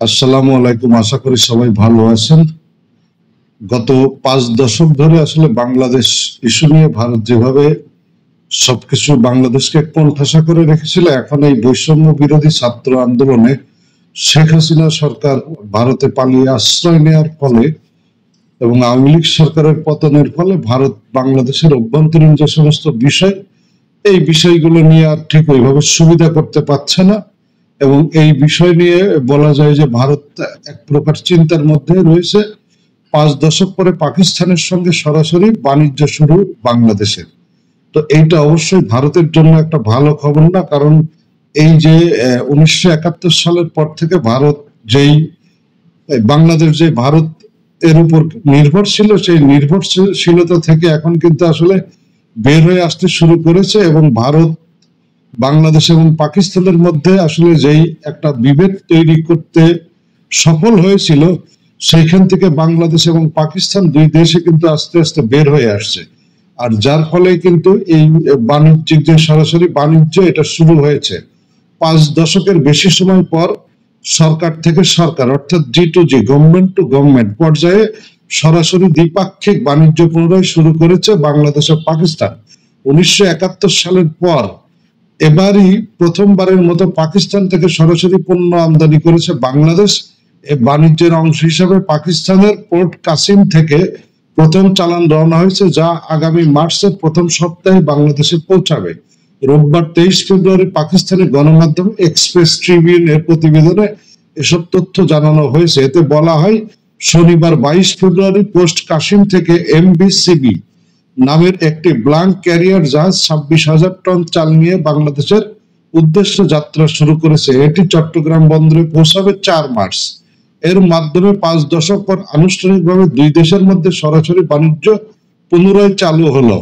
আসসালামু আলাইকুম। আশা করি সবাই ভালো আছেন। গত 5 দশক ধরে আসলে বাংলাদেশ ইস্যু নিয়ে ভারত যেভাবে সবকিছু বাংলাদেশকে কোণঠাসা করে রেখেছিল, এখন এই বৈষম্য বিরোধী ছাত্র আন্দোলনে শেখ হাসিনা সরকার ভারতে পালিয়ে আশ্রয় নেওয়ার ফলে এবং আওয়ামী লীগ সরকারের পতনের ফলে ভারত বাংলাদেশের অভ্যন্তরীণ যে সমস্ত বিষয়, এই বিষয়গুলো নিয়ে আর ঠিক ওইভাবে সুবিধা করতে পারছে না। এবং এই বিষয় নিয়ে বলা যায় যে ভারত এক প্রকার চিন্তার মধ্যে রয়েছে। 5 দশক পরে পাকিস্তানের সঙ্গে সরাসরি বাণিজ্য শুরু বাংলাদেশের। তো এইটা অবশ্যই ভারতের জন্য একটা ভালো খবর না, কারণ এই যে 1971 সালের পর থেকে ভারত যেই বাংলাদেশ যে ভারত এর উপর নির্ভরশীল, সেই নির্ভরশীলতা থেকে এখন কিন্তু আসলে বের হয়ে আসতে শুরু করেছে। এবং ভারত বাংলাদেশ এবং পাকিস্তানের মধ্যে আসলে যেই একটা বিভেদ তৈরি করতে সফল হয়েছিল, সেইখান থেকে বাংলাদেশ এবং পাকিস্তান দুই দেশে কিন্তু আস্তে আস্তে বের হয়ে আসছে। আর যার ফলে কিন্তু এই বাণিজ্যিক যে সরাসরি বাণিজ্য এটা শুরু হয়েছে 5 দশকের বেশি সময় পর। সরকার থেকে সরকার অর্থাৎ G to G, government to government পর্যায়ে সরাসরি দ্বিপাক্ষিক বাণিজ্য পুনরায় শুরু করেছে বাংলাদেশ ও পাকিস্তান 1971 সালের পর। এবারই প্রথমবারের মতো পাকিস্তান থেকে সরাসরি পণ্য আমদানি করেছে বাংলাদেশ। এই বাণিজ্যের অংশ হিসেবে পাকিস্তানের পোর্ট কাসিম থেকে প্রথম চালান রওনা হয়েছে, যা আগামী মার্চের প্রথম সপ্তাহে বাংলাদেশে পৌঁছাবে। রোববার 23 ফেব্রুয়ারি পাকিস্তানের গণমাধ্যম এক্সপ্রেস ট্রিবিউন এর প্রতিবেদনে এসব তথ্য জানানো হয়েছে। এতে বলা হয়, শনিবার 22 ফেব্রুয়ারি পোস্ট কাসিম থেকে MVCB নামের একটি ব্ল্যাঙ্ক ক্যারিয়ার জাহাজ 26,000 টন চাল নিয়ে বাংলাদেশের উদ্দেশ্যে যাত্রা শুরু করেছে। এটি চট্টগ্রাম বন্দরে পৌঁছাবে 4 মার্চ। এর মাধ্যমে 5 দশক পর আনুষ্ঠানিকভাবে দুই দেশের মধ্যে সরাসরি বাণিজ্য পুনরায় চালু হলো।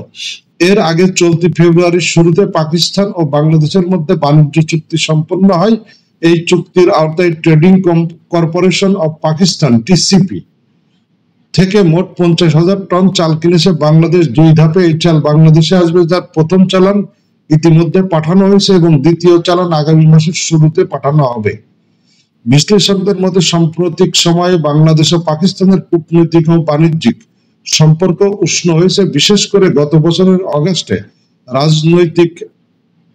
এর আগে চলতি ফেব্রুয়ারির শুরুতে পাকিস্তান ও বাংলাদেশের মধ্যে বাণিজ্য চুক্তি সম্পন্ন হয়। এই চুক্তির আওতায় trading corporation of Pakistan TCP থেকে মোট 50,000 টন চাল কিনেছে বাংলাদেশ। 2 ধাপে এই চাল বাংলাদেশে আসবে, যার প্রথম চালান ইতিমধ্যে পাঠানো হয়েছে এবং দ্বিতীয় চালান আগামী মাসের শুরুতে পাঠানো হবে। বিশ্লেষকদের মতে সাম্প্রতিক সময়ে বাংলাদেশ ও পাকিস্তানের কূটনৈতিক ও বাণিজ্যিক সম্পর্ক উষ্ণ হয়েছে। বিশেষ করে গত বছরের অগাস্টে রাজনৈতিক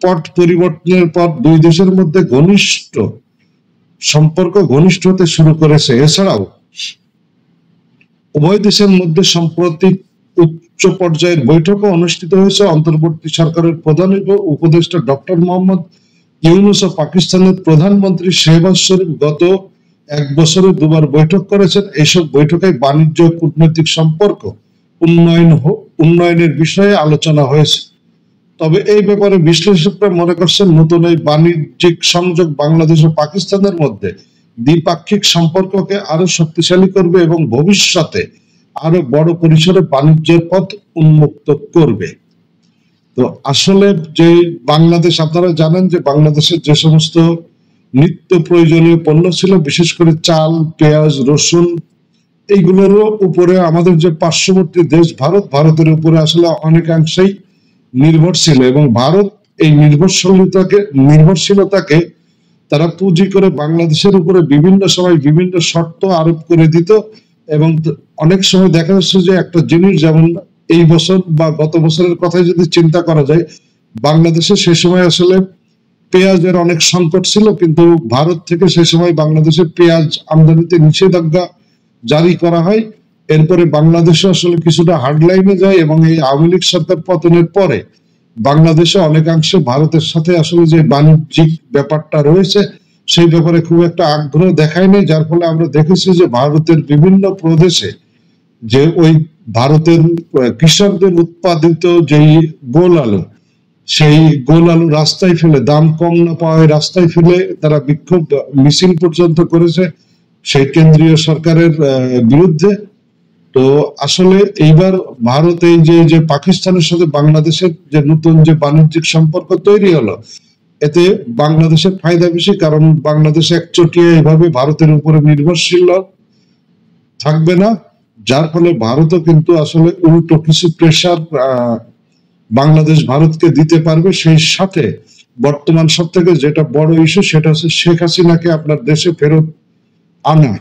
পট পরিবর্তনের পর দুই দেশের মধ্যে ঘনিষ্ঠ হতে শুরু করেছে। এছাড়াও উভয় দেশের মধ্যে সম্প্রতি উচ্চ পর্যায়ের বৈঠকও অনুষ্ঠিত হয়েছে। অন্তর্বর্তী সরকারের প্রধান উপদেষ্টা ডক্টর মোহাম্মদ ইউনূস ও পাকিস্তানের প্রধানমন্ত্রী শেহবাজ শরীফ গত 1 বছরে 2বার বৈঠক করেছেন। এইসব বৈঠকে বাণিজ্য ও কূটনৈতিক সম্পর্ক উন্নয়নের বিষয়ে আলোচনা হয়েছে। তবে এই ব্যাপারে বিশ্লেষকরা মনে করছেন, নতুন এই বাণিজ্যিক সংযোগ বাংলাদেশ ও পাকিস্তানের মধ্যে দ্বিপাক্ষিক সম্পর্ককে আরো শক্তিশালী করবে এবং ভবিষ্যতে আরো বড় পরিসরে বাণিজ্যের পথ উন্মুক্ত করবে। তো আসলে যে বাংলাদেশ, আপনারা জানেন যে বাংলাদেশের যে সমস্ত নিত্য প্রয়োজনীয় পণ্য ছিল, বিশেষ করে চাল, পেঁয়াজ, রসুন, এইগুলোর উপরে আমাদের যে পার্শ্ববর্তী দেশ ভারতের উপরে আসলে অনেকাংশেই নির্ভরশীল। এবং ভারত এই নির্ভরশীলতাকে তারা পুঁজি করে বাংলাদেশের উপরে বিভিন্ন সময় বিভিন্ন শর্ত আরোপ করে দিত। এবং অনেক সময় দেখা যাচ্ছে যে একটা জিনিস, যেমন এই বছর বা গত বছরের কথাই যদি চিন্তা করা যায়, বাংলাদেশে সে সময় আসলে পেঁয়াজের অনেক সংকট ছিল, কিন্তু ভারত থেকে সে সময় বাংলাদেশের পেঁয়াজ আমদানিতে নিষেধাজ্ঞা জারি করা হয়। এরপরে বাংলাদেশে আসলে কিছুটা হার্ডলাইনে যায় এবং এই আওয়ামী লীগ সরকার পতনের পরে বাংলাদেশে অনেকাংশে ভারতের সাথে আসলে যে বাণিজ্যিক ব্যাপারটা রয়েছে, সেই ব্যাপারে খুব একটা আগ্রহ দেখায় নেই। যার ফলে আমরা দেখেছি যে ভারতের বিভিন্ন প্রদেশে যে ওই ভারতের কৃষকদের উৎপাদিত যেই গোল আলু, সেই গোল আলু রাস্তায় ফেলে, দাম কম না পাওয়ায় রাস্তায় ফেলে তারা বিক্ষোভ মিছিল পর্যন্ত করেছে সেই কেন্দ্রীয় সরকারের বিরুদ্ধে। তো আসলে এইবার ভারত এই যে পাকিস্তানের সাথে বাংলাদেশের যে নতুন যে বাণিজ্যিক সম্পর্ক তৈরি হলো, এতে বাংলাদেশের ফায়দা বেশি, কারণ বাংলাদেশ একচটিয়া এভাবে ভারতের উপরে নির্ভরশীল থাকবে না। যার ফলে ভারতও কিন্তু আসলে উল্টো কিছু প্রেসার বাংলাদেশ ভারতকে দিতে পারবে। সেই সাথে বর্তমান সব থেকে যেটা বড় ইস্যু, সেটা হচ্ছে শেখ হাসিনাকে আপনার দেশে ফেরত আনা,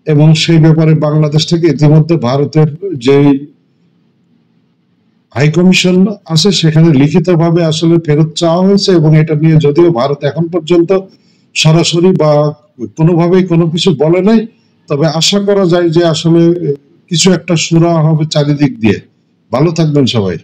এবং সেই ব্যাপারে বাংলাদেশ থেকে ইতিমধ্যে ভারতের যে হাই কমিশন আছে সেখানে লিখিতভাবে আসলে ফেরত চাওয়া হয়েছে, এবং এটা নিয়ে যদিও ভারত এখন পর্যন্ত সরাসরি বা কোনোভাবেই কোনো কিছু বলে নাই, তবে আশা করা যায় যে আসলে কিছু একটা সুরা হবে চারিদিক দিয়ে। ভালো থাকবেন সবাই।